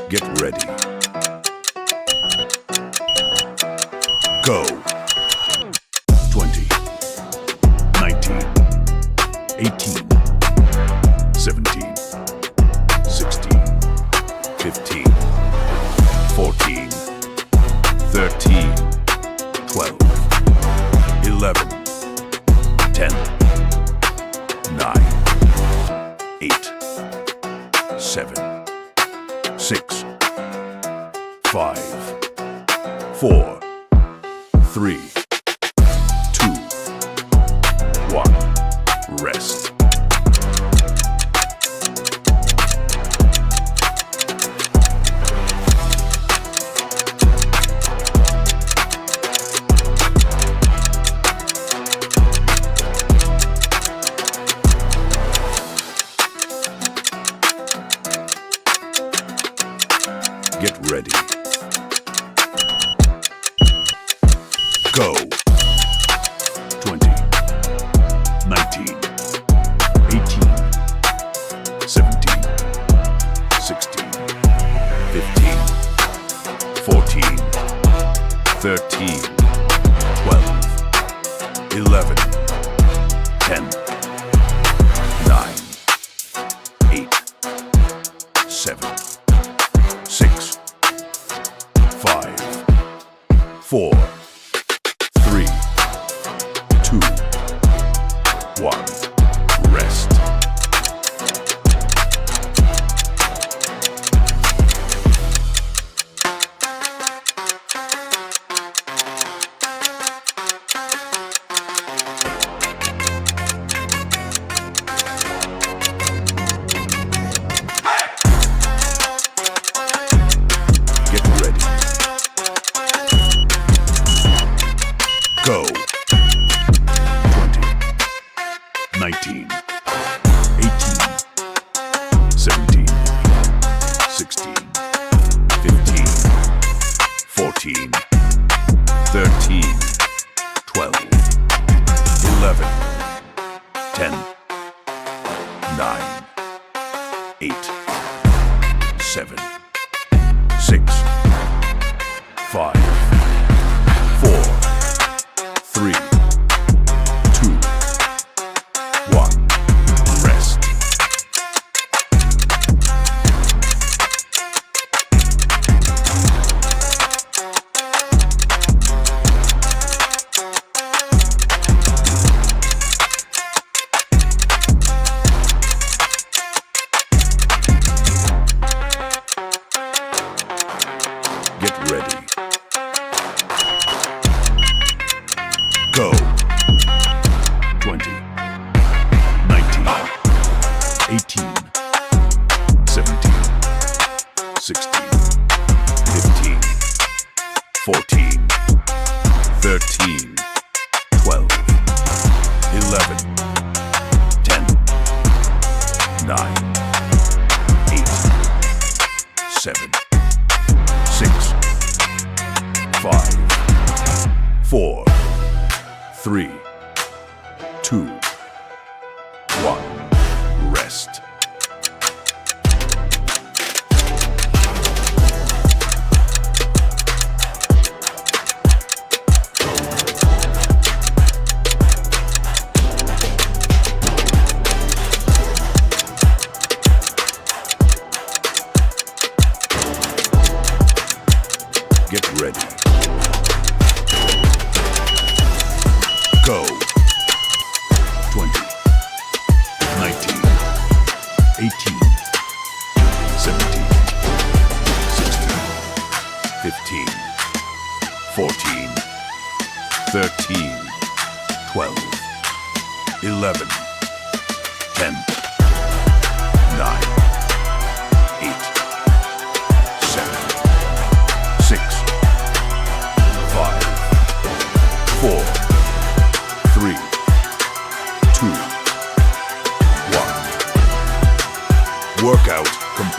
Get ready. Go. 20, 19, 18, 17, 16, 15, 14, 13, 12, 11, 10, 9, 8, 7, 6, 5, 4, 3, 2, 1. Rest. Get ready. Go. 20, 19, 18, 17, 16, 15, 14, 13, 12, 11, 10, 9, 8, 7, 6, 5, 4, 3, 2, 1. Rest. Get ready. Go. 20, 19, 18, 17, 16, 15, 14, 13, 12, 11, 10, 9, 8, 7, 6, 5, 4, 3, 2, 1. Rest. Get ready. Go. 20, 19, 18, 17, 16, 15, 14, 13, 12, 11, 10, 9, 8, 7, 6, 5, 4, 3, 2, 1. Rest. Get ready. Go. 20, 19, 18, 17, 16, 15, 14, 13, 12, 11, 10, 9, 8, 7, 6, 5, 4, 3, 2, 1. Workout complete.